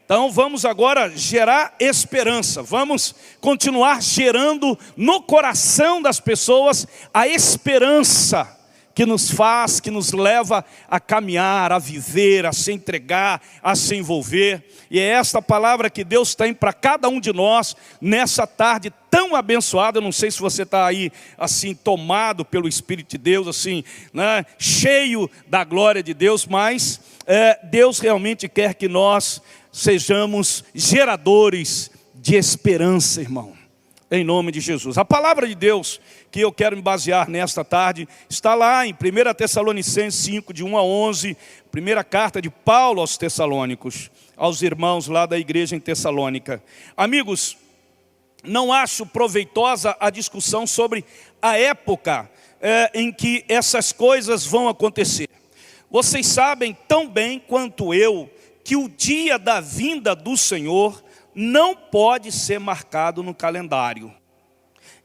Então vamos agora gerar esperança, vamos continuar gerando no coração das pessoas a esperança que nos faz, que nos leva a caminhar, a viver, a se entregar, a se envolver. E é esta palavra que Deus tem para cada um de nós nessa tarde tão abençoada. Eu não sei se você está aí assim tomado pelo Espírito de Deus, assim, né, cheio da glória de Deus, mas Deus realmente quer que nós sejamos geradores de esperança, irmão, em nome de Jesus. A palavra de Deus que eu quero me basear nesta tarde está lá em 1 Tessalonicenses 5, de 1 a 11, primeira carta de Paulo aos Tessalônicos, aos irmãos lá da igreja em Tessalônica. Amigos, não acho proveitosa a discussão sobre a época em que essas coisas vão acontecer. Vocês sabem tão bem quanto eu que o dia da vinda do Senhor não pode ser marcado no calendário.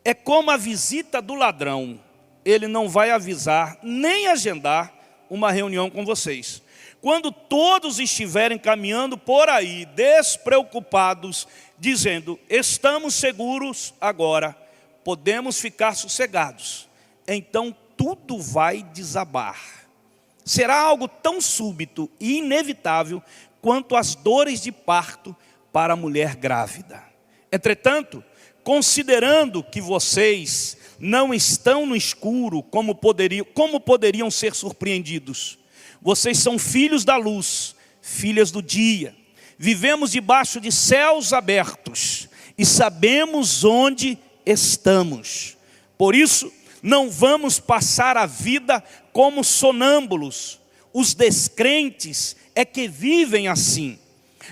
É como a visita do ladrão. Ele não vai avisar nem agendar uma reunião com vocês. Quando todos estiverem caminhando por aí, despreocupados, dizendo, estamos seguros agora, podemos ficar sossegados. Então tudo vai desabar. Será algo tão súbito e inevitável quanto as dores de parto para a mulher grávida. Entretanto, considerando que vocês não estão no escuro, como poderiam ser surpreendidos? Vocês são filhos da luz, filhas do dia. Vivemos debaixo de céus abertos e sabemos onde estamos. Por isso, não vamos passar a vida como sonâmbulos. Os descrentes é que vivem assim.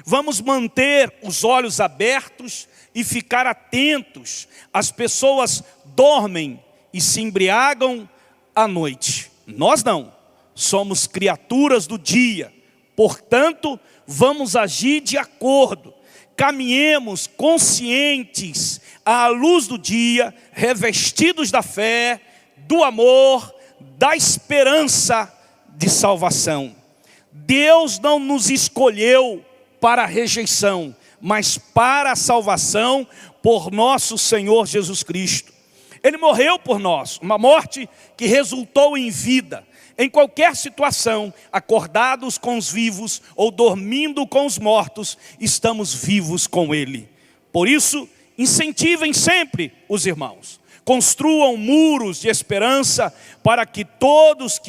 Vamos manter os olhos abertos e ficar atentos. As pessoas dormem e se embriagam à noite. Nós não, somos criaturas do dia. Portanto, vamos agir de acordo. Caminhemos conscientes à luz do dia, revestidos da fé, do amor, da esperança de salvação. Deus não nos escolheu para a rejeição, mas para a salvação por nosso Senhor Jesus Cristo. Ele morreu por nós, uma morte que resultou em vida. Em qualquer situação, acordados com os vivos ou dormindo com os mortos, estamos vivos com Ele. Por isso, incentivem sempre os irmãos. Construam muros de esperança para que todos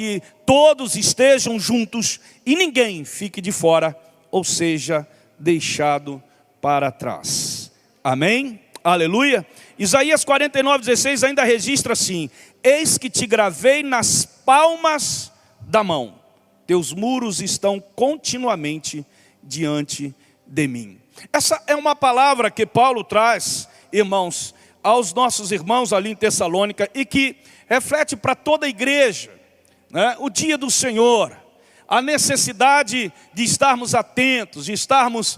estejam juntos e ninguém fique de fora ou seja deixado para trás. Amém? Aleluia. Isaías 49:16 ainda registra assim: eis que te gravei nas palmas da mão, teus muros estão continuamente diante de mim. Essa é uma palavra que Paulo traz, irmãos, aos nossos irmãos ali em Tessalônica e que reflete para toda a igreja, né? O dia do Senhor, a necessidade de estarmos atentos, de estarmos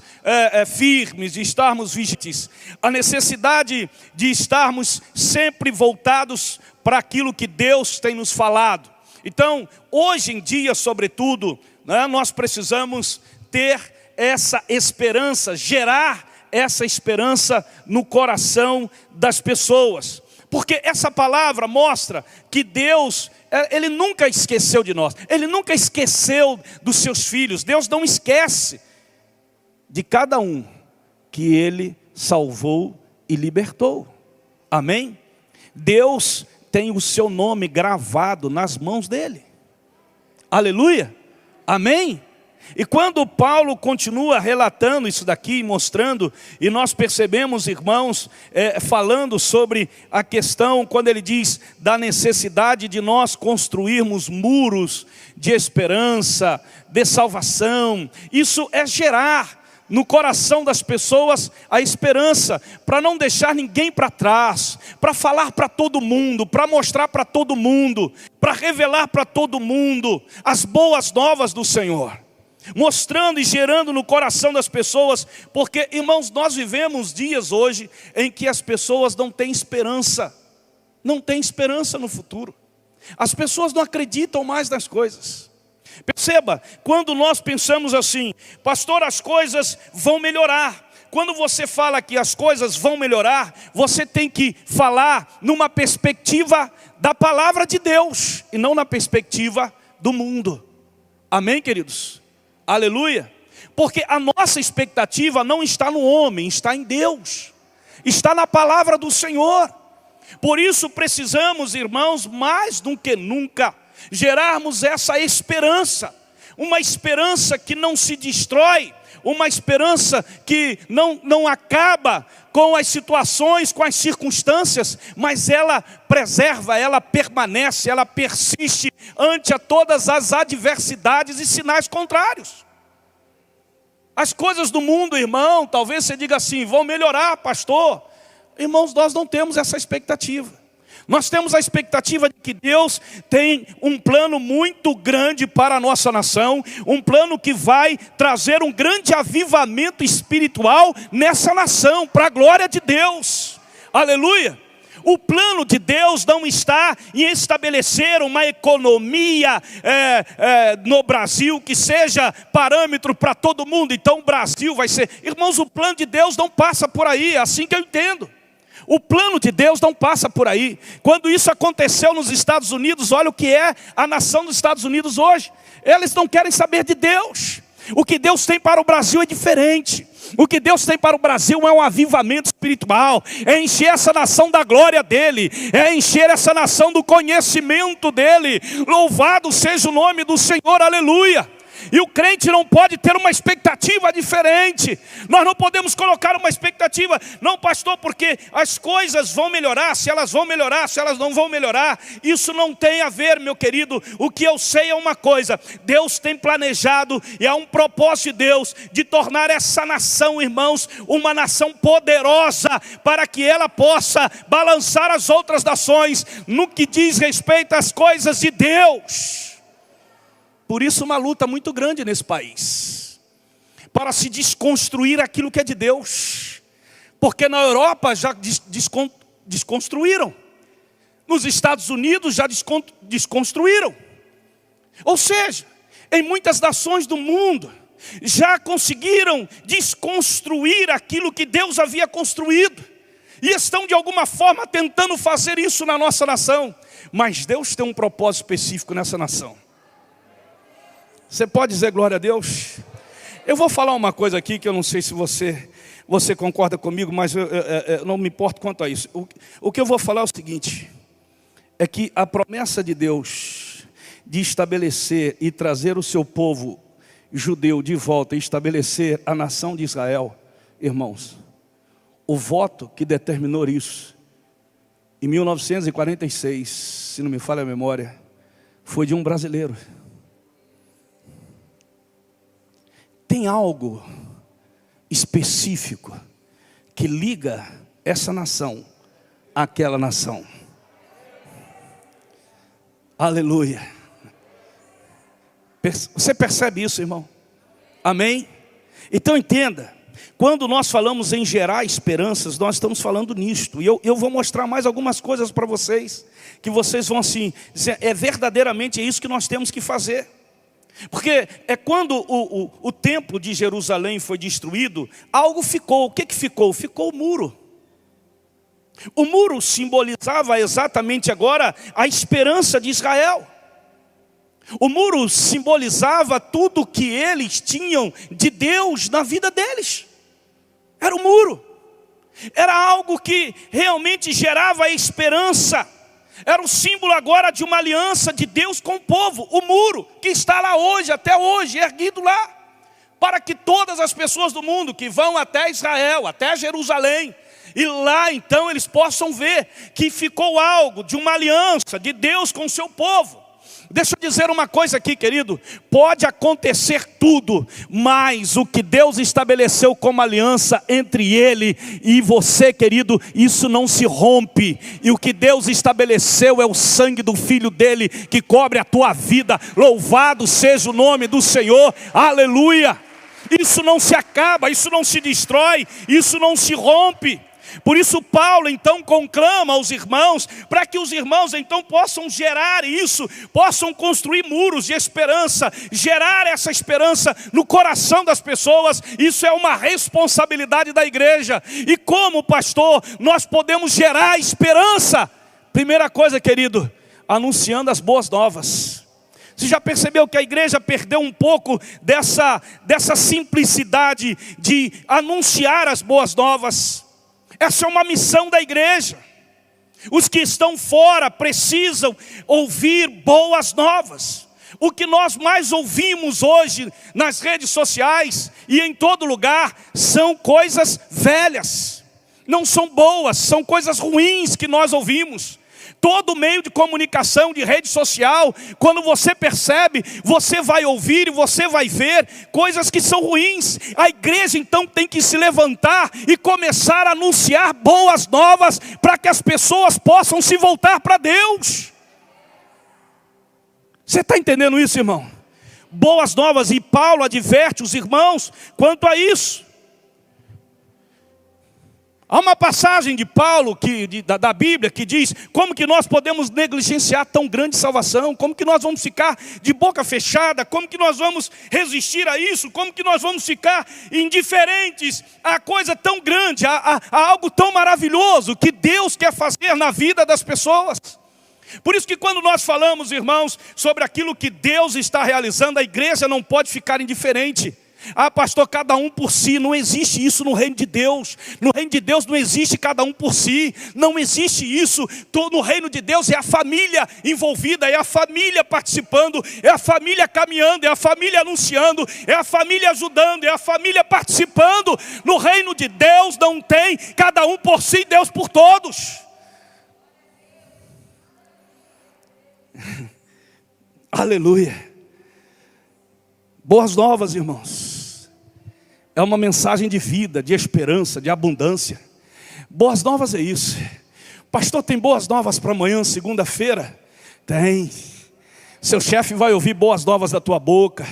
firmes, de estarmos vigilantes, a necessidade de estarmos sempre voltados para aquilo que Deus tem nos falado. Então, hoje em dia, sobretudo, né, nós precisamos ter essa esperança, gerar essa esperança no coração das pessoas. Porque essa palavra mostra que Deus, Ele nunca esqueceu de nós. Ele nunca esqueceu dos seus filhos. Deus não esquece de cada um que Ele salvou e libertou. Amém? Deus tem o seu nome gravado nas mãos dEle. Aleluia. Amém? E quando Paulo continua relatando isso daqui, mostrando, e nós percebemos, irmãos, falando sobre a questão, quando ele diz da necessidade de nós construirmos muros de esperança, de salvação, isso é gerar no coração das pessoas a esperança, para não deixar ninguém para trás, para falar para todo mundo, para mostrar para todo mundo, para revelar para todo mundo as boas novas do Senhor. Mostrando e gerando no coração das pessoas, porque, irmãos, nós vivemos dias hoje em que as pessoas não têm esperança, no futuro. As pessoas não acreditam mais nas coisas. Perceba, quando nós pensamos assim, pastor, as coisas vão melhorar. Quando você fala que as coisas vão melhorar, você tem que falar numa perspectiva da palavra de Deus e não na perspectiva do mundo. Amém, queridos? Aleluia. Porque a nossa expectativa não está no homem, está em Deus. Está na palavra do Senhor. Por isso precisamos, irmãos, mais do que nunca, gerarmos essa esperança. Uma esperança que não se destrói. Uma esperança que não acaba com as situações, com as circunstâncias, mas ela preserva, ela permanece, ela persiste ante a todas as adversidades e sinais contrários. As coisas do mundo, irmão, talvez você diga assim, vão melhorar, pastor. Irmãos, nós não temos essa expectativa. Nós temos a expectativa de que Deus tem um plano muito grande para a nossa nação, um plano que vai trazer um grande avivamento espiritual nessa nação, para a glória de Deus. Aleluia! O plano de Deus não está em estabelecer uma economia no Brasil que seja parâmetro para todo mundo. Então o Brasil vai ser... Irmãos, o plano de Deus não passa por aí, é assim que eu entendo. O plano de Deus não passa por aí. Quando isso aconteceu nos Estados Unidos, olha o que é a nação dos Estados Unidos hoje. Eles não querem saber de Deus. O que Deus tem para o Brasil é diferente. O que Deus tem para o Brasil é um avivamento espiritual. É encher essa nação da glória dEle. É encher essa nação do conhecimento dEle. Louvado seja o nome do Senhor, aleluia. E o crente não pode ter uma expectativa diferente. Nós não podemos colocar uma expectativa. Não, pastor, porque as coisas vão melhorar. Se elas vão melhorar, se elas não vão melhorar. Isso não tem a ver, meu querido. O que eu sei é uma coisa. Deus tem planejado, e há um propósito de Deus, de tornar essa nação, irmãos, uma nação poderosa, para que ela possa balançar as outras nações, no que diz respeito às coisas de Deus. Por isso uma luta muito grande nesse país, para se desconstruir aquilo que é de Deus. Porque na Europa já desconstruíram. Nos Estados Unidos já desconstruíram. Ou seja, em muitas nações do mundo, já conseguiram desconstruir aquilo que Deus havia construído. E estão de alguma forma tentando fazer isso na nossa nação. Mas Deus tem um propósito específico nessa nação. Você pode dizer glória a Deus? Eu vou falar uma coisa aqui que eu não sei se você concorda comigo, mas eu não me importo quanto a isso. O que eu vou falar é o seguinte, é que a promessa de Deus de estabelecer e trazer o seu povo judeu de volta e estabelecer a nação de Israel, irmãos, o voto que determinou isso, em 1946, se não me falha a memória, foi de um brasileiro. Tem algo específico que liga essa nação àquela nação. Aleluia. Você percebe isso, irmão? Amém? Então entenda, quando nós falamos em gerar esperanças, nós estamos falando nisto. E eu vou mostrar mais algumas coisas para vocês, que vocês vão assim, dizer, verdadeiramente é isso que nós temos que fazer. Porque é quando o templo de Jerusalém foi destruído, algo ficou. O que ficou? Ficou o muro. O muro simbolizava exatamente agora a esperança de Israel. O muro simbolizava tudo que eles tinham de Deus na vida deles. Era o muro. Era algo que realmente gerava esperança. Era o símbolo agora de uma aliança de Deus com o povo. O muro que está lá hoje, até hoje, erguido lá. Para que todas as pessoas do mundo que vão até Israel, até Jerusalém, e lá então eles possam ver que ficou algo de uma aliança de Deus com o seu povo. Deixa eu dizer uma coisa aqui, querido. Pode acontecer tudo, mas o que Deus estabeleceu como aliança entre Ele e você, querido, isso não se rompe. E o que Deus estabeleceu é o sangue do Filho dEle que cobre a tua vida. Louvado seja o nome do Senhor. Aleluia. Isso não se acaba, isso não se destrói, isso não se rompe. Por isso Paulo então conclama aos irmãos, para que os irmãos então possam gerar isso, possam construir muros de esperança, gerar essa esperança no coração das pessoas. Isso é uma responsabilidade da igreja. E como pastor, nós podemos gerar esperança? Primeira coisa, querido, anunciando as boas novas. Você já percebeu que a igreja perdeu um pouco dessa simplicidade de anunciar as boas novas? Essa é uma missão da igreja. Os que estão fora precisam ouvir boas novas. O que nós mais ouvimos hoje nas redes sociais e em todo lugar são coisas velhas. Não são boas, são coisas ruins que nós ouvimos. Todo meio de comunicação, de rede social, quando você percebe, você vai ouvir e você vai ver coisas que são ruins. A igreja então tem que se levantar e começar a anunciar boas novas, para que as pessoas possam se voltar para Deus. Você está entendendo isso, irmão? Boas novas, e Paulo adverte os irmãos quanto a isso. Há uma passagem de Paulo, da Bíblia, que diz como que nós podemos negligenciar tão grande salvação, como que nós vamos ficar de boca fechada, como que nós vamos resistir a isso, como que nós vamos ficar indiferentes a coisa tão grande, a algo tão maravilhoso que Deus quer fazer na vida das pessoas. Por isso que quando nós falamos, irmãos, sobre aquilo que Deus está realizando, a igreja não pode ficar indiferente. Ah, pastor, cada um por si. Não existe isso no reino de Deus. No reino de Deus não existe cada um por si. Não existe isso. No reino de Deus é a família envolvida, é a família participando, é a família caminhando, é a família anunciando, é a família ajudando, é a família participando. No reino de Deus não tem cada um por si, Deus por todos. Aleluia. Boas novas, irmãos. É uma mensagem de vida, de esperança, de abundância. Boas novas é isso. Pastor, tem boas novas para amanhã, segunda-feira? Tem. Seu chefe vai ouvir boas novas da tua boca.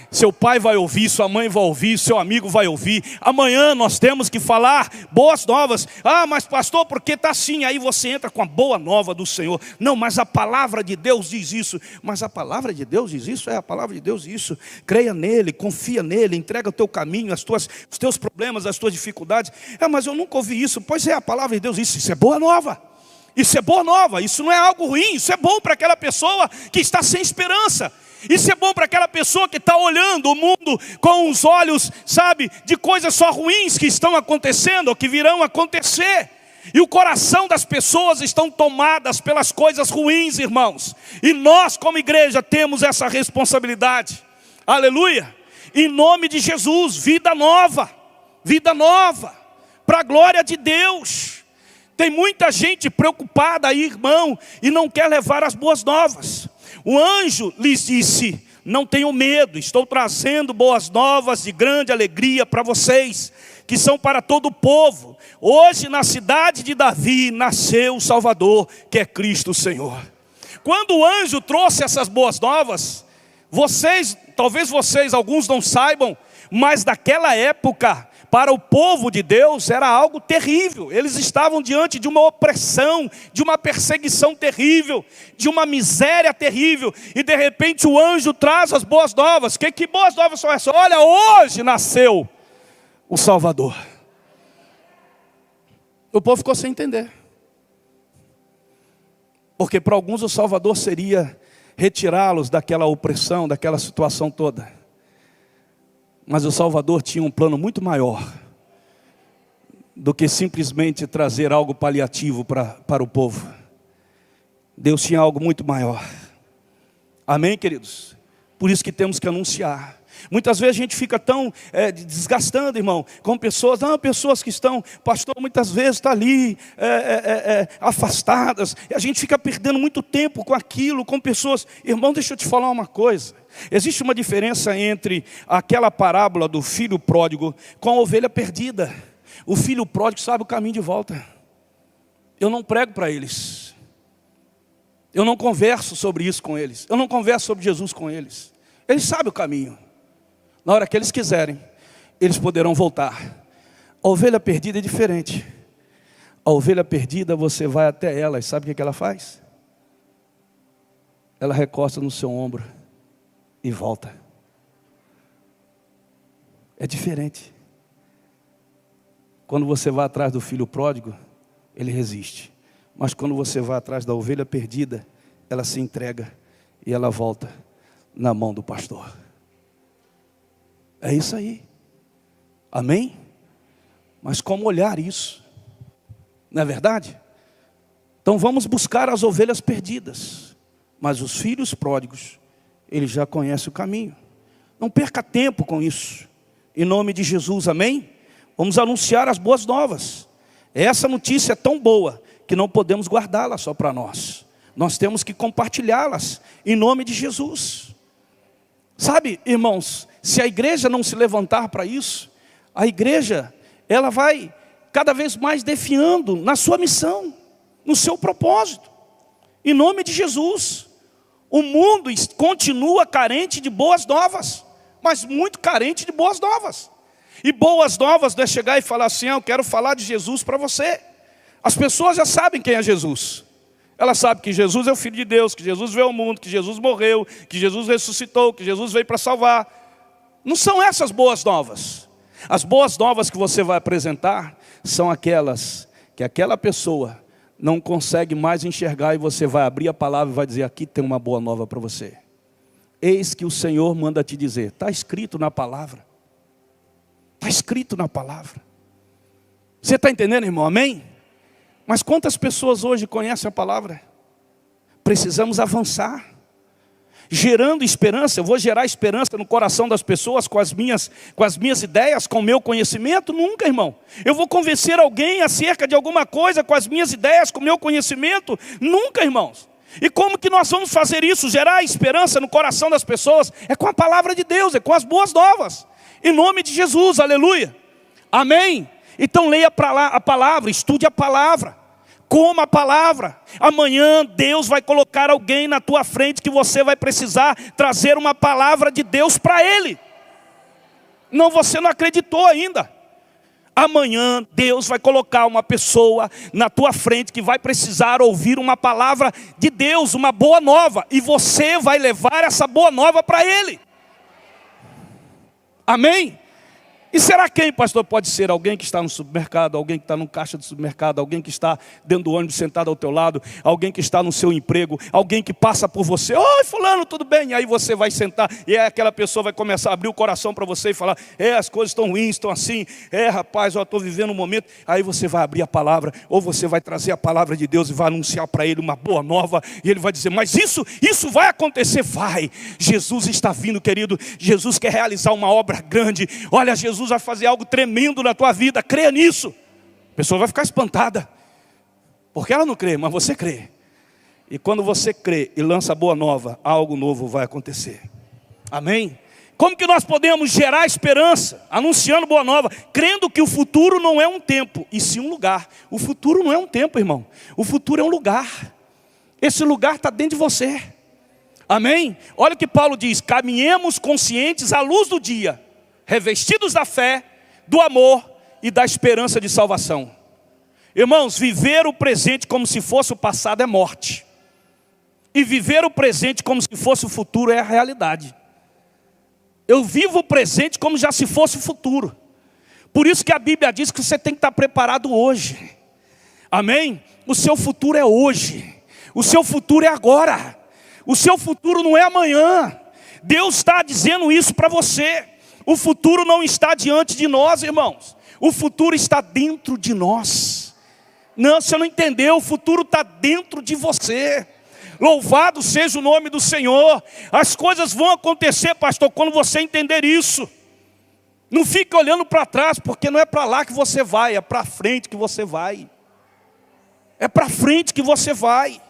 Seu pai vai ouvir, sua mãe vai ouvir, seu amigo vai ouvir. Amanhã nós temos que falar boas novas. Ah, mas pastor, por que está assim? Aí você entra com a boa nova do Senhor. Não, mas a palavra de Deus diz isso. Mas a palavra de Deus diz isso? É, a palavra de Deus diz isso. Creia nele, confia nele, entrega o teu caminho, os teus problemas, as tuas dificuldades. É, mas eu nunca ouvi isso. Pois é, a palavra de Deus diz isso. Isso é boa nova. Isso é boa nova. Isso não é algo ruim. Isso é bom para aquela pessoa que está sem esperança. Isso é bom para aquela pessoa que está olhando o mundo com os olhos, sabe, de coisas só ruins que estão acontecendo ou que virão acontecer. E o coração das pessoas estão tomadas pelas coisas ruins, irmãos. E nós como igreja temos essa responsabilidade. Aleluia. Em nome de Jesus, vida nova, para a glória de Deus. Tem muita gente preocupada aí, irmão, e não quer levar as boas novas. O anjo lhes disse: não tenham medo, estou trazendo boas novas de grande alegria para vocês, que são para todo o povo. Hoje na cidade de Davi nasceu o Salvador, que é Cristo o Senhor. Quando o anjo trouxe essas boas novas, talvez vocês, alguns não saibam, mas naquela época, para o povo de Deus era algo terrível. Eles estavam diante de uma opressão, de uma perseguição terrível, de uma miséria terrível. E de repente o anjo traz as boas novas. Que boas novas são essas? Olha, hoje nasceu o Salvador. O povo ficou sem entender. Porque para alguns o Salvador seria retirá-los daquela opressão, daquela situação toda. Mas o Salvador tinha um plano muito maior do que simplesmente trazer algo paliativo para o povo. Deus tinha algo muito maior. Amém, queridos? Por isso que temos que anunciar. Muitas vezes a gente fica tão desgastando, irmão, com pessoas, pessoas que estão, pastor, muitas vezes está ali afastadas, e a gente fica perdendo muito tempo com aquilo, com pessoas. Irmão, deixa eu te falar uma coisa. Existe uma diferença entre aquela parábola do filho pródigo com a ovelha perdida. O filho pródigo sabe o caminho de volta. Eu não prego para eles. Eu não converso sobre isso com eles. Eu não converso sobre Jesus com eles. Eles sabem o caminho. Na hora que eles quiserem, eles poderão voltar. A ovelha perdida é diferente. A ovelha perdida, você vai até ela e sabe o que ela faz? Ela recosta no seu ombro e volta. É diferente. Quando você vai atrás do filho pródigo, ele resiste. Mas quando você vai atrás da ovelha perdida, ela se entrega e ela volta na mão do pastor. É isso aí. Amém? Mas como olhar isso? Não é verdade? Então vamos buscar as ovelhas perdidas. Mas os filhos pródigos, eles já conhecem o caminho. Não perca tempo com isso. Em nome de Jesus, amém? Vamos anunciar as boas novas. Essa notícia é tão boa que não podemos guardá-la só para nós. Nós temos que compartilhá-las em nome de Jesus. Sabe, irmãos, se a igreja não se levantar para isso, a igreja, ela vai cada vez mais definhando na sua missão, no seu propósito. Em nome de Jesus. O mundo continua carente de boas novas, mas muito carente de boas novas. E boas novas não é chegar e falar assim, eu quero falar de Jesus para você. As pessoas já sabem quem é Jesus. Elas sabem que Jesus é o Filho de Deus, que Jesus veio ao mundo, que Jesus morreu, que Jesus ressuscitou, que Jesus veio para salvar. Não são essas boas novas. As boas novas que você vai apresentar são aquelas que aquela pessoa não consegue mais enxergar e você vai abrir a palavra e vai dizer, aqui tem uma boa nova para você. Eis que o Senhor manda te dizer, está escrito na palavra. Está escrito na palavra. Você está entendendo, irmão? Amém? Mas quantas pessoas hoje conhecem a palavra? Precisamos avançar. Gerando esperança. Eu vou gerar esperança no coração das pessoas com as minhas ideias, com o meu conhecimento? Nunca, irmão. Eu vou convencer alguém acerca de alguma coisa com as minhas ideias, com o meu conhecimento? Nunca, irmãos. E como que nós vamos fazer isso? Gerar esperança no coração das pessoas? É com a palavra de Deus, é com as boas novas. Em nome de Jesus, aleluia. Amém? Então leia a palavra, estude a palavra. Coma a palavra. Amanhã Deus vai colocar alguém na tua frente que você vai precisar trazer uma palavra de Deus para ele. Não, você não acreditou ainda. Amanhã Deus vai colocar uma pessoa na tua frente que vai precisar ouvir uma palavra de Deus, uma boa nova. E você vai levar essa boa nova para ele. Amém? E será quem, pastor? Pode ser alguém que está no supermercado, alguém que está no caixa do supermercado, alguém que está dentro do ônibus sentado ao teu lado, alguém que está no seu emprego, alguém que passa por você. Oi, fulano, tudo bem? E aí você vai sentar e aí aquela pessoa vai começar a abrir o coração para você e falar, as coisas estão ruins, estão assim. Rapaz, eu estou vivendo um momento. Aí você vai abrir a palavra, ou você vai trazer a palavra de Deus e vai anunciar para ele uma boa nova. E ele vai dizer, mas isso vai acontecer? Vai. Jesus está vindo, querido. Jesus quer realizar uma obra grande. Olha, Jesus vai fazer algo tremendo na tua vida, creia nisso. A pessoa vai ficar espantada, porque ela não crê, mas você crê. E quando você crê e lança boa nova, algo novo vai acontecer. Amém? Como que nós podemos gerar esperança, anunciando boa nova, crendo que o futuro não é um tempo, e sim um lugar. O futuro não é um tempo, irmão. O futuro é um lugar. Esse lugar está dentro de você. Amém? Olha o que Paulo diz, caminhemos conscientes à luz do dia, revestidos da fé, do amor e da esperança de salvação. Irmãos, viver o presente como se fosse o passado é morte. E viver o presente como se fosse o futuro é a realidade. Eu vivo o presente como já se fosse o futuro. Por isso que a Bíblia diz que você tem que estar preparado hoje. Amém? O seu futuro é hoje. O seu futuro é agora. O seu futuro não é amanhã. Deus está dizendo isso para você. O futuro não está diante de nós, irmãos. O futuro está dentro de nós. Não, você não entendeu. O futuro está dentro de você. Louvado seja o nome do Senhor. As coisas vão acontecer, pastor, quando você entender isso. Não fique olhando para trás, porque não é para lá que você vai, é para frente que você vai. É para frente que você vai.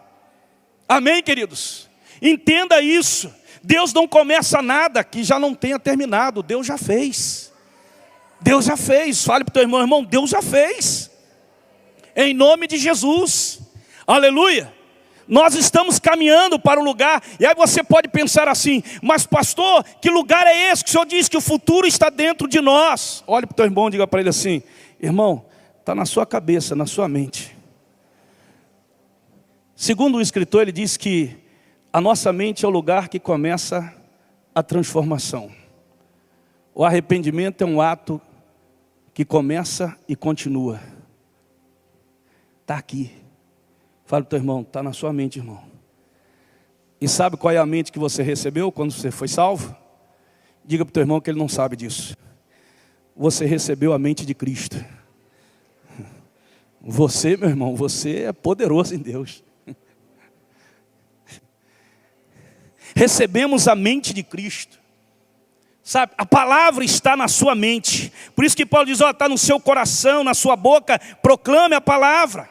Amém, queridos? Entenda isso. Deus não começa nada que já não tenha terminado. Deus já fez. Deus já fez. Fale para o teu irmão, irmão, Deus já fez. Em nome de Jesus. Aleluia. Nós estamos caminhando para um lugar. E aí você pode pensar assim, mas pastor, que lugar é esse que o Senhor diz que o futuro está dentro de nós? Olhe para o teu irmão e diga para ele assim, irmão, está na sua cabeça, na sua mente. Segundo o escritor, ele diz que a nossa mente é o lugar que começa a transformação. O arrependimento é um ato que começa e continua. Está aqui. Fala para o teu irmão, está na sua mente, irmão. E sabe qual é a mente que você recebeu quando você foi salvo? Diga para o teu irmão que ele não sabe disso. Você recebeu a mente de Cristo. Você, meu irmão, você é poderoso em Deus. Recebemos a mente de Cristo. Sabe, a palavra está na sua mente. Por isso que Paulo diz, ó, está no seu coração, na sua boca, proclame a palavra.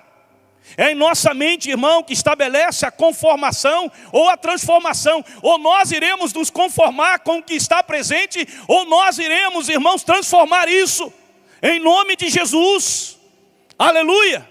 É em nossa mente, irmão, que estabelece a conformação ou a transformação. Ou nós iremos nos conformar com o que está presente, ou nós iremos, irmãos, transformar isso. Em nome de Jesus. Aleluia.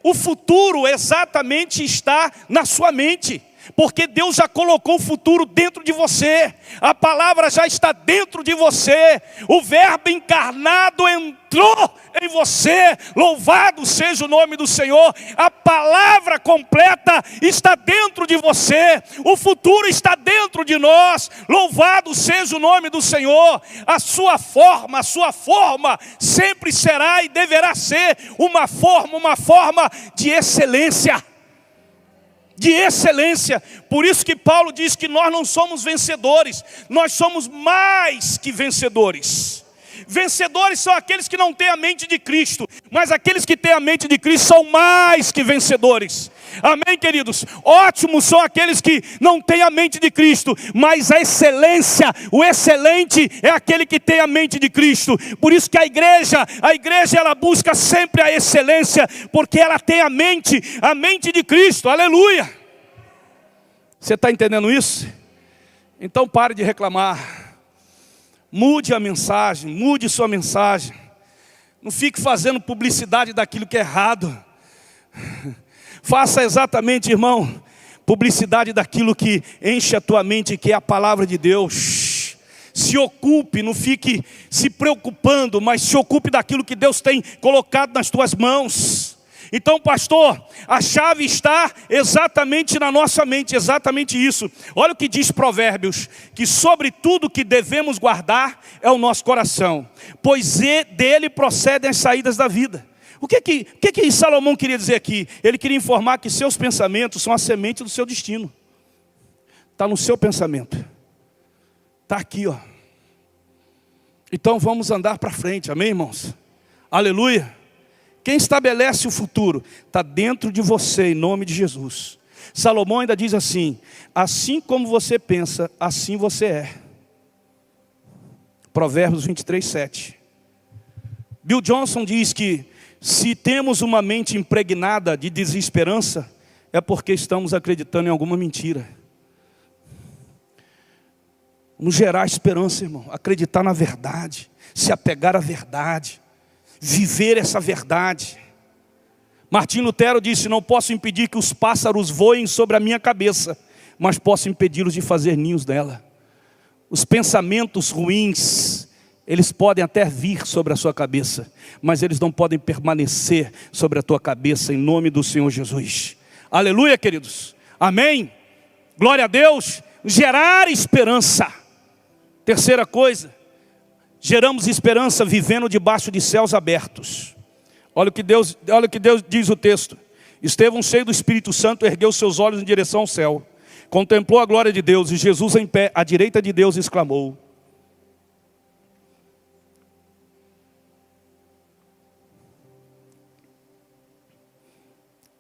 O futuro exatamente está na sua mente. Porque Deus já colocou o futuro dentro de você. A palavra já está dentro de você. O verbo encarnado entrou em você. Louvado seja o nome do Senhor. A palavra completa está dentro de você. O futuro está dentro de nós. Louvado seja o nome do Senhor. A sua forma sempre será e deverá ser uma forma de excelência. De excelência. Por isso que Paulo diz que nós não somos vencedores, nós somos mais que vencedores. Vencedores são aqueles que não têm a mente de Cristo, mas aqueles que têm a mente de Cristo são mais que vencedores. Amém, queridos? Ótimos são aqueles que não têm a mente de Cristo, mas a excelência, o excelente é aquele que tem a mente de Cristo. Por isso que a igreja ela busca sempre a excelência, porque ela tem a mente de Cristo. Aleluia! Você está entendendo isso? Então pare de reclamar. Mude a mensagem, mude sua mensagem. Não fique fazendo publicidade daquilo que é errado. Faça exatamente, irmão, publicidade daquilo que enche a tua mente, que é a palavra de Deus. Se ocupe, não fique se preocupando, mas se ocupe daquilo que Deus tem colocado nas tuas mãos. Então, pastor, a chave está exatamente na nossa mente, exatamente isso. Olha o que diz Provérbios, que sobre tudo que devemos guardar é o nosso coração, pois dele procedem as saídas da vida. O que Salomão queria dizer aqui? Ele queria informar que seus pensamentos são a semente do seu destino. Está no seu pensamento. Está aqui, ó. Então vamos andar para frente, amém, irmãos? Aleluia. Quem estabelece o futuro está dentro de você, em nome de Jesus. Salomão ainda diz assim: assim como você pensa, assim você é. Provérbios 23, 7. Bill Johnson diz que se temos uma mente impregnada de desesperança, é porque estamos acreditando em alguma mentira. Nos gerar esperança, irmão, acreditar na verdade, se apegar à verdade, viver essa verdade. Martim Lutero disse: não posso impedir que os pássaros voem sobre a minha cabeça, mas posso impedi-los de fazer ninhos dela. Os pensamentos ruins, eles podem até vir sobre a sua cabeça, mas eles não podem permanecer sobre a tua cabeça, em nome do Senhor Jesus. Aleluia, queridos. Amém. Glória a Deus. Gerar esperança. Terceira coisa, geramos esperança vivendo debaixo de céus abertos. Olha o que Deus diz o texto. Estevão, cheio do Espírito Santo, ergueu seus olhos em direção ao céu, contemplou a glória de Deus, e Jesus em pé, à direita de Deus, exclamou: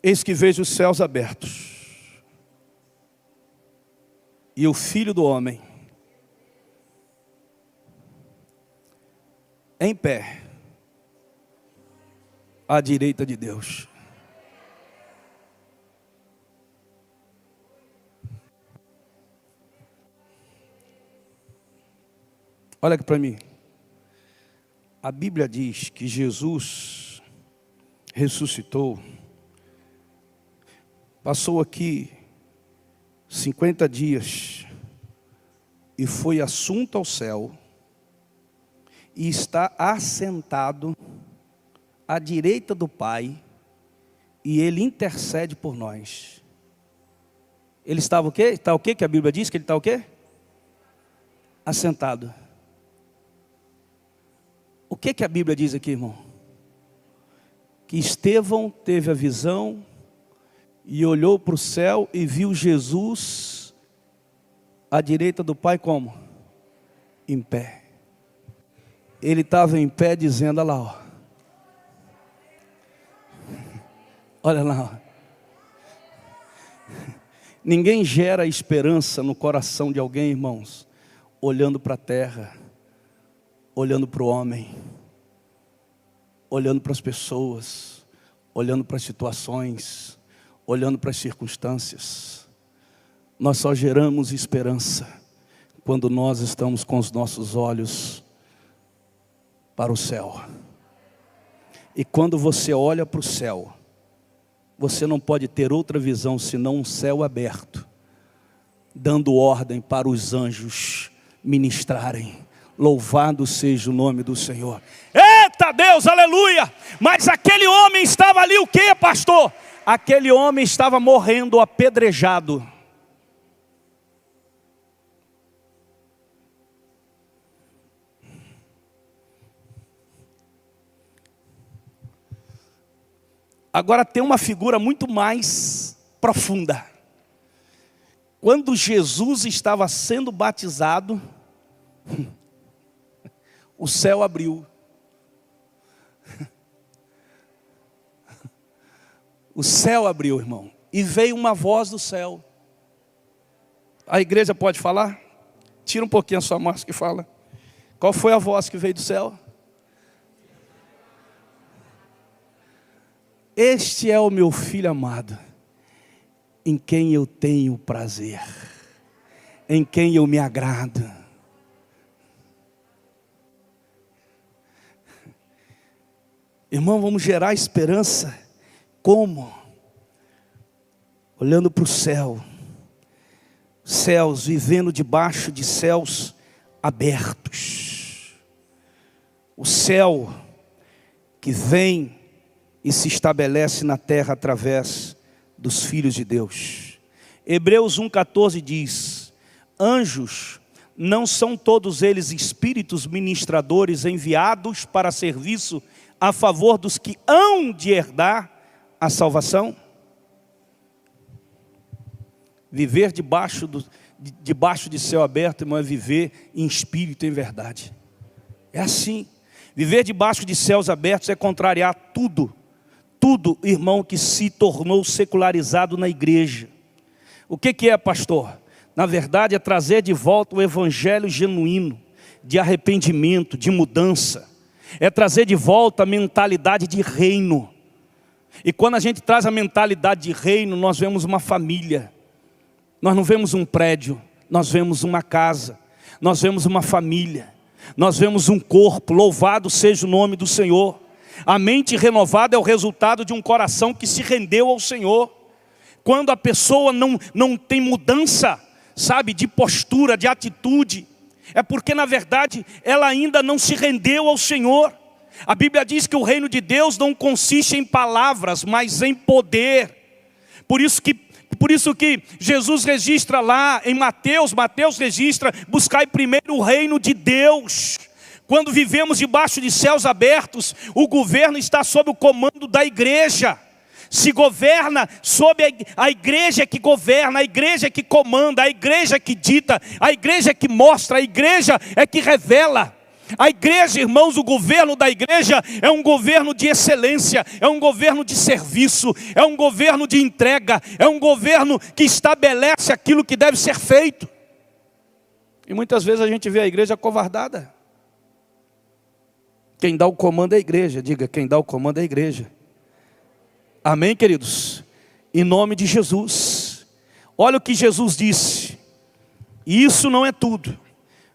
eis que vejo os céus abertos, e o Filho do Homem em pé, à direita de Deus. Olha aqui para mim. A Bíblia diz que Jesus ressuscitou, passou aqui 50 dias e foi assunto ao céu, e está assentado à direita do Pai, e Ele intercede por nós. Ele estava o quê? Está o quê que a Bíblia diz que ele está o quê? Assentado. O que que a Bíblia diz aqui, irmão? Que Estevão teve a visão e olhou para o céu e viu Jesus à direita do Pai como? Em pé. Ele estava em pé dizendo, olha lá, ó. Olha lá, ó. Ninguém gera esperança no coração de alguém, irmãos, olhando para a terra, olhando para o homem, olhando para as pessoas, olhando para as situações, olhando para as circunstâncias. Nós só geramos esperança quando nós estamos com os nossos olhos para o céu. E quando você olha para o céu, você não pode ter outra visão senão um céu aberto, dando ordem para os anjos ministrarem. Louvado seja o nome do Senhor. Eita Deus, aleluia! Mas aquele homem estava ali o quê, pastor? Aquele homem estava morrendo apedrejado. Agora tem uma figura muito mais profunda. Quando Jesus estava sendo batizado, o céu abriu. O céu abriu, irmão. E veio uma voz do céu. A igreja pode falar? Tira um pouquinho a sua máscara e fala. Qual foi a voz que veio do céu? Este é o meu filho amado, em quem eu tenho prazer, em quem eu me agrado. Irmão, vamos gerar esperança. Como? Olhando para o céu. Céus, vivendo debaixo de céus abertos. O céu que vem e se estabelece na terra através dos filhos de Deus. Hebreus 1,14 diz: anjos não são todos eles espíritos ministradores enviados para serviço a favor dos que hão de herdar a salvação? Viver debaixo de céu aberto, irmão, é viver em espírito e em verdade. É assim. Viver debaixo de céus abertos é contrariar tudo, irmão, que se tornou secularizado na igreja. O que é, pastor? Na verdade é trazer de volta o evangelho genuíno, de arrependimento, de mudança. É trazer de volta a mentalidade de reino. E quando a gente traz a mentalidade de reino, nós vemos uma família. Nós não vemos um prédio, nós vemos uma casa. Nós vemos uma família. Nós vemos um corpo. Louvado seja o nome do Senhor. A mente renovada é o resultado de um coração que se rendeu ao Senhor. Quando a pessoa não tem mudança, sabe, de postura, de atitude, é porque na verdade ela ainda não se rendeu ao Senhor. A Bíblia diz que o reino de Deus não consiste em palavras, mas em poder. Por isso que Jesus registra lá em Mateus registra: buscai primeiro o reino de Deus. Quando vivemos debaixo de céus abertos, o governo está sob o comando da igreja. Se governa sob a igreja que governa, a igreja que comanda, a igreja que dita, a igreja que mostra, a igreja é que revela. A igreja, irmãos, o governo da igreja é um governo de excelência, é um governo de serviço, é um governo de entrega, é um governo que estabelece aquilo que deve ser feito. E muitas vezes a gente vê a igreja acovardada. Quem dá o comando é a igreja. Diga, quem dá o comando é a igreja. Amém, queridos? Em nome de Jesus. Olha o que Jesus disse. E isso não é tudo.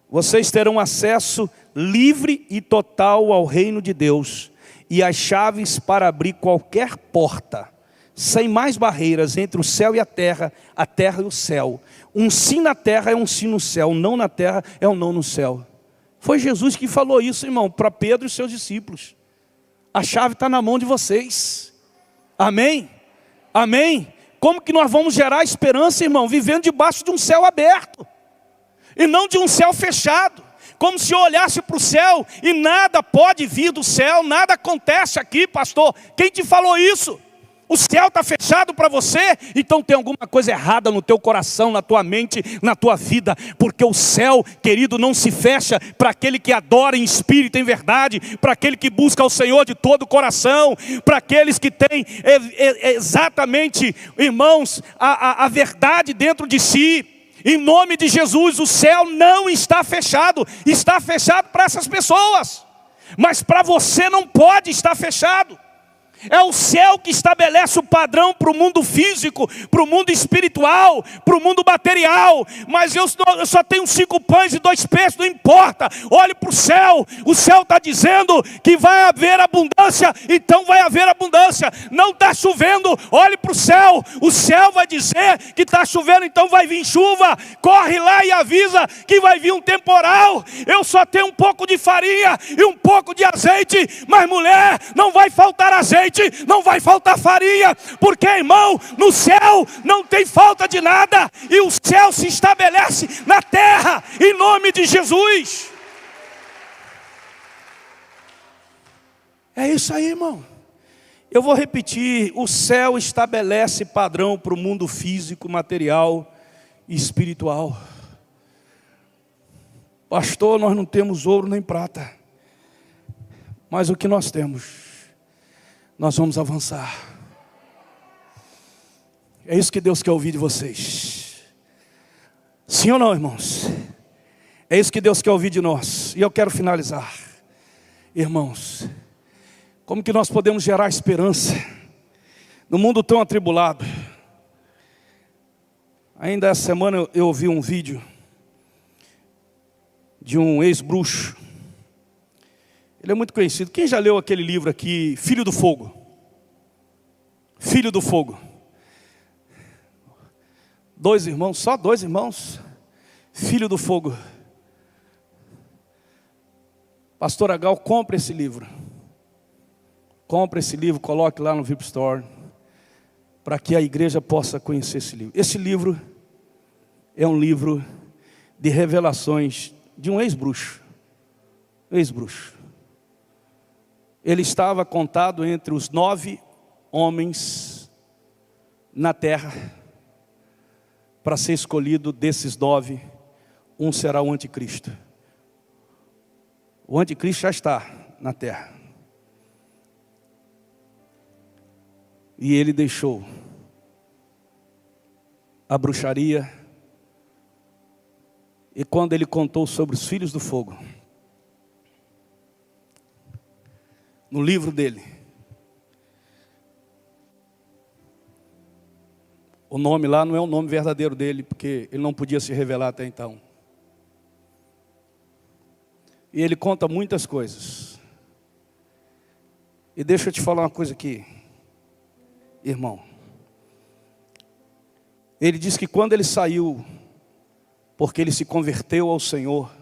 Vocês terão acesso livre e total ao reino de Deus, e as chaves para abrir qualquer porta, sem mais barreiras entre o céu e a terra e o céu. Um sim na terra é um sim no céu, um não na terra é um não no céu. Foi Jesus que falou isso, irmão, para Pedro e seus discípulos. A chave está na mão de vocês. Amém? Amém? como que nós vamos gerar esperança, irmão? Vivendo debaixo de um céu aberto, e não de um céu fechado. Como se eu olhasse para o céu e nada pode vir do céu, nada acontece aqui, pastor. Quem te falou isso? O céu está fechado para você? Então tem alguma coisa errada no teu coração, na tua mente, na tua vida. Porque o céu, querido, não se fecha para aquele que adora em espírito e em verdade, para aquele que busca o Senhor de todo o coração, para aqueles que têm exatamente, irmãos, a verdade dentro de si. Em nome de Jesus, o céu não está fechado para essas pessoas. Mas para você não pode estar fechado. É o céu que estabelece o padrão para o mundo físico, para o mundo espiritual, para o mundo material. Mas eu só tenho 5 pães e 2 peixes, não importa. Olhe para o céu está dizendo que vai haver abundância, então vai haver abundância. Não está chovendo, olhe para o céu vai dizer que está chovendo, então vai vir chuva. Corre lá e avisa que vai vir um temporal. Eu só tenho um pouco de farinha e um pouco de azeite, mas mulher, não vai faltar azeite, não vai faltar farinha, porque, irmão, no céu não tem falta de nada, e o céu se estabelece na terra, em nome de Jesus. É isso aí, irmão. Eu vou repetir: o céu estabelece padrão para o mundo físico, material e espiritual. Pastor, nós não temos ouro nem prata, mas o que nós temos, nós vamos avançar. É isso que Deus quer ouvir de vocês. Sim ou não, irmãos? É isso que Deus quer ouvir de nós. E eu quero finalizar. Irmãos, como que nós podemos gerar esperança no mundo tão atribulado? Ainda essa semana eu ouvi um vídeo de um ex-bruxo. Ele é muito conhecido. Quem já leu aquele livro aqui, Filho do Fogo? Filho do Fogo. 2 irmãos, só 2 irmãos. Filho do Fogo. Pastor Agal, compre esse livro. Compre esse livro, coloque lá no VIP Store, para que a igreja possa conhecer esse livro. Esse livro é um livro de revelações de um ex-bruxo. Ex-bruxo. Ele estava contado entre os 9 homens na terra. Para ser escolhido desses 9, um será o anticristo. O anticristo já está na terra. E ele deixou a bruxaria. E quando ele contou sobre os filhos do fogo, no livro dele, o nome lá não é o nome verdadeiro dele, porque ele não podia se revelar até então. E ele conta muitas coisas. E deixa eu te falar uma coisa aqui, irmão. Ele diz que quando ele saiu, porque ele se converteu ao Senhor,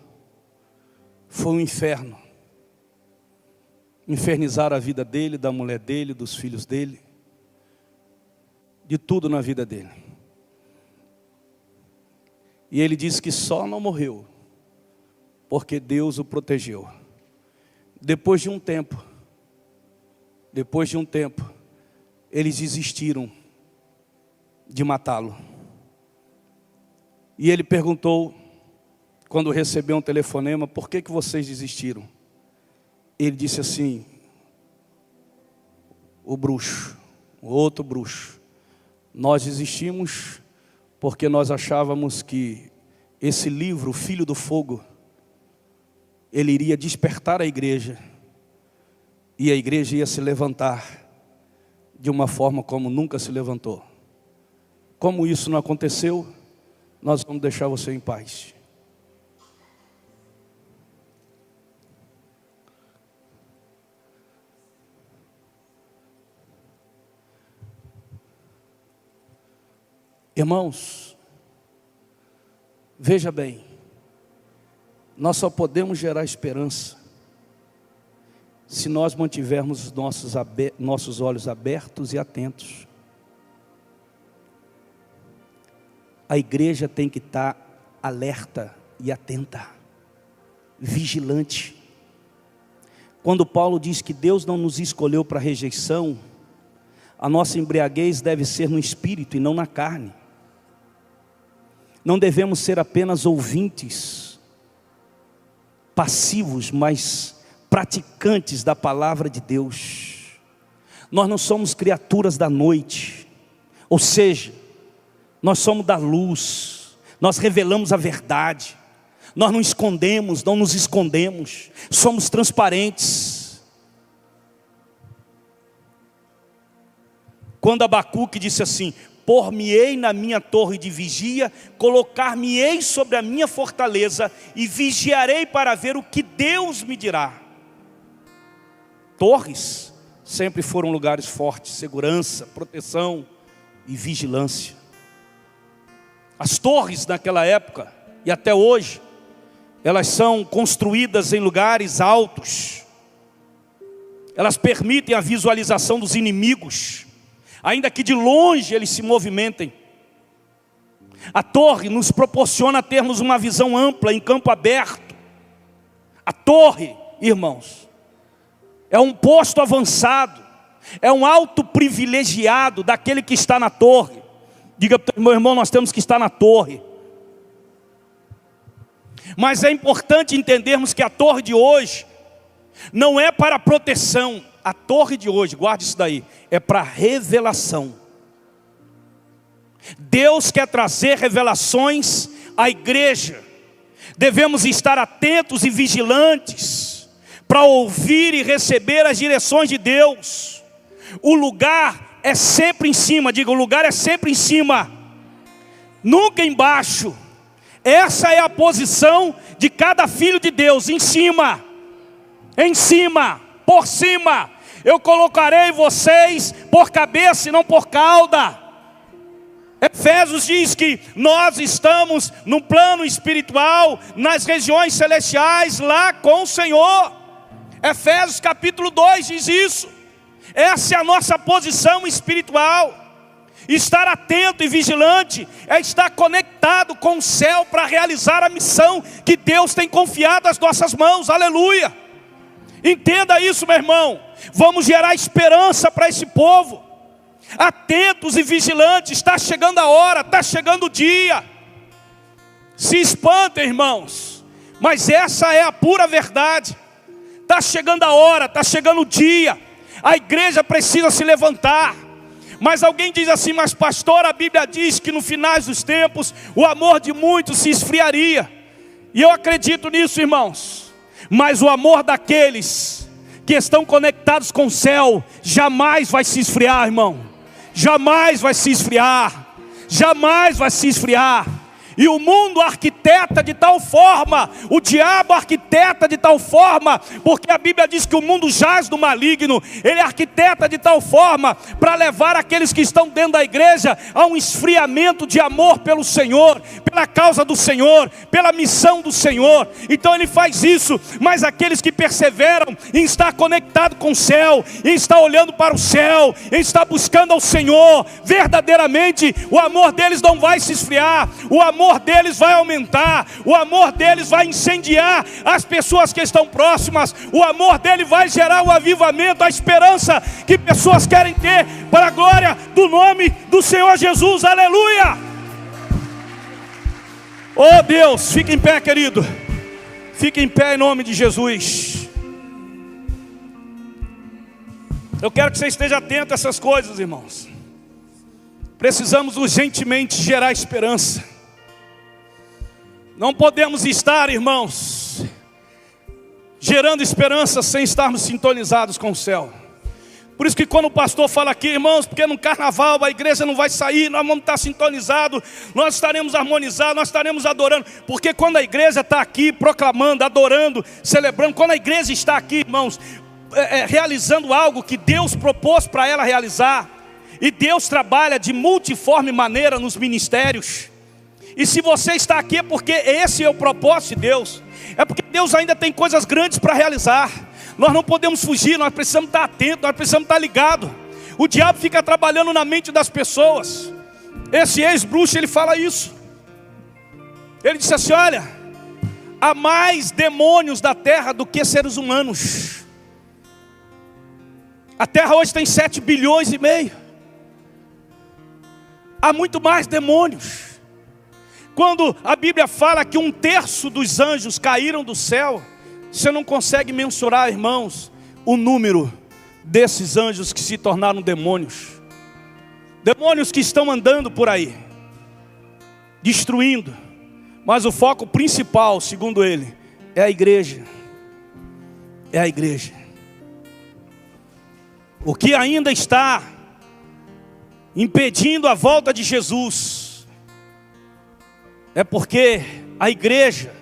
foi um inferno. Infernizaram a vida dele, da mulher dele, dos filhos dele, de tudo na vida dele. E ele disse que só não morreu porque Deus o protegeu. Depois de um tempo, eles desistiram de matá-lo. E ele perguntou, quando recebeu um telefonema: por que vocês desistiram? Ele disse assim: o bruxo, o outro bruxo, nós desistimos porque nós achávamos que esse livro, o Filho do Fogo, ele iria despertar a igreja, e a igreja ia se levantar de uma forma como nunca se levantou. Como isso não aconteceu, nós vamos deixar você em paz. Irmãos, veja bem, nós só podemos gerar esperança se nós mantivermos nossos olhos abertos e atentos. a igreja tem que estar alerta e atenta, vigilante. Quando Paulo diz que Deus não nos escolheu para rejeição, a nossa embriaguez deve ser no espírito e não na carne. Não devemos ser apenas ouvintes, passivos, mas praticantes da palavra de Deus. Nós não somos criaturas da noite, ou seja, nós somos da luz, nós revelamos a verdade, nós não escondemos, não nos escondemos, somos transparentes. Quando Abacuque disse assim: por-me-ei na minha torre de vigia, colocar-me-ei sobre a minha fortaleza, e vigiarei para ver o que Deus me dirá. Torres sempre foram lugares fortes, segurança, proteção e vigilância. As torres naquela época, e até hoje, elas são construídas em lugares altos. Elas permitem a visualização dos inimigos, ainda que de longe eles se movimentem. A torre nos proporciona termos uma visão ampla em campo aberto. A torre, irmãos, é um posto avançado, é um alto privilegiado daquele que está na torre. Diga para o meu irmão, nós temos que estar na torre. Mas é importante entendermos que a torre de hoje não é para proteção. A torre de hoje, guarde isso daí, é para revelação. Deus quer trazer revelações à igreja. Devemos estar atentos e vigilantes para ouvir e receber as direções de Deus. O lugar é sempre em cima, diga, o lugar é sempre em cima, nunca embaixo. Essa é a posição de cada filho de Deus, em cima, por cima. Eu colocarei vocês por cabeça e não por cauda. Efésios diz que nós estamos no plano espiritual, nas regiões celestiais, lá com o Senhor. Efésios capítulo 2 diz isso. Essa é a nossa posição espiritual. Estar atento e vigilante é estar conectado com o céu para realizar a missão que Deus tem confiado às nossas mãos. Aleluia! Entenda isso, meu irmão. Vamos gerar esperança para esse povo. Atentos e vigilantes. Está chegando a hora, está chegando o dia. Se espantem, irmãos, mas essa é a pura verdade. Está chegando a hora, está chegando o dia. A igreja precisa se levantar. Mas alguém diz assim: mas pastor, a Bíblia diz que no final dos tempos o amor de muitos se esfriaria. E eu acredito nisso, irmãos. Mas o amor daqueles que estão conectados com o céu jamais vai se esfriar, irmão. Jamais vai se esfriar. Jamais vai se esfriar. E o mundo arquiteta de tal forma, o diabo arquiteta de tal forma, porque a Bíblia diz que o mundo jaz do maligno. Ele arquiteta de tal forma para levar aqueles que estão dentro da igreja a um esfriamento de amor pelo Senhor, pela causa do Senhor, pela missão do Senhor. Então ele faz isso. Mas aqueles que perseveram em estar conectado com o céu, em estar olhando para o céu, em estar buscando ao Senhor, verdadeiramente o amor deles não vai se esfriar. O amor deles vai aumentar, o amor deles vai incendiar as pessoas que estão próximas, o amor dele vai gerar o avivamento, a esperança que pessoas querem ter para a glória do nome do Senhor Jesus. Aleluia! Oh Deus, fica em pé, querido, fica em pé em nome de Jesus. Eu quero que você esteja atento a essas coisas, irmãos. Precisamos urgentemente gerar esperança. Não podemos estar, irmãos, gerando esperança sem estarmos sintonizados com o céu. Por isso que quando o pastor fala aqui, irmãos, porque no carnaval a igreja não vai sair, nós vamos estar sintonizados, nós estaremos harmonizados, nós estaremos adorando. Porque quando a igreja está aqui proclamando, adorando, celebrando, quando a igreja está aqui, irmãos, realizando algo que Deus propôs para ela realizar, e Deus trabalha de multiforme maneira nos ministérios. E se você está aqui é porque esse é o propósito de Deus. É porque Deus ainda tem coisas grandes para realizar. Nós não podemos fugir, nós precisamos estar atentos, nós precisamos estar ligados. O diabo fica trabalhando na mente das pessoas. Esse ex-bruxo, ele fala isso. Ele disse assim: olha, há mais demônios da terra do que seres humanos. A terra hoje tem 7,5 bilhões. Há muito mais demônios. Quando a Bíblia fala que 1/3 dos anjos caíram do céu, você não consegue mensurar, irmãos, o número desses anjos que se tornaram demônios. Demônios que estão andando por aí, destruindo. Mas o foco principal, segundo ele, é a igreja. É a igreja. O que ainda está impedindo a volta de Jesus é porque a igreja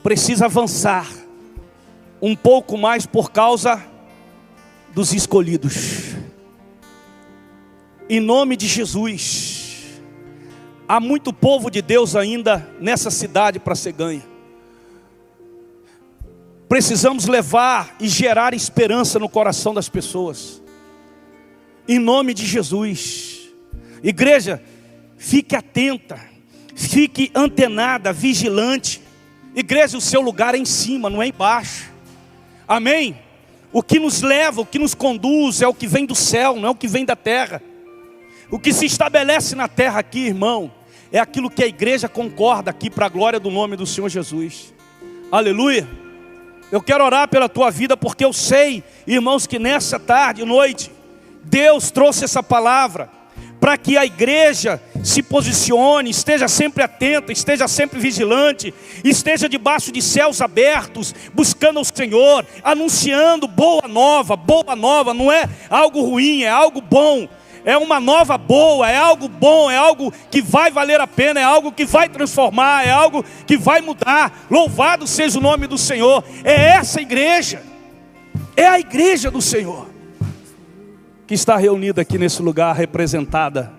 precisa avançar um pouco mais por causa dos escolhidos. Em nome de Jesus, há muito povo de Deus ainda nessa cidade para ser ganho. Precisamos levar e gerar esperança no coração das pessoas. Em nome de Jesus. Igreja, fique atenta, fique antenada, vigilante. Igreja, o seu lugar é em cima, não é embaixo. Amém? O que nos leva, o que nos conduz é o que vem do céu, não é o que vem da terra. O que se estabelece na terra aqui, irmão, é aquilo que a igreja concorda aqui para a glória do nome do Senhor Jesus. Aleluia. Eu quero orar pela tua vida, porque eu sei, irmãos, que nessa tarde e noite Deus trouxe essa palavra para que a igreja se posicione, esteja sempre atenta, esteja sempre vigilante, esteja debaixo de céus abertos, buscando o Senhor, anunciando boa nova. Boa nova não é algo ruim, é algo bom. É uma nova boa, é algo bom, é algo que vai valer a pena, é algo que vai transformar, é algo que vai mudar. Louvado seja o nome do Senhor. É essa igreja, é a igreja do Senhor que está reunida aqui nesse lugar, representada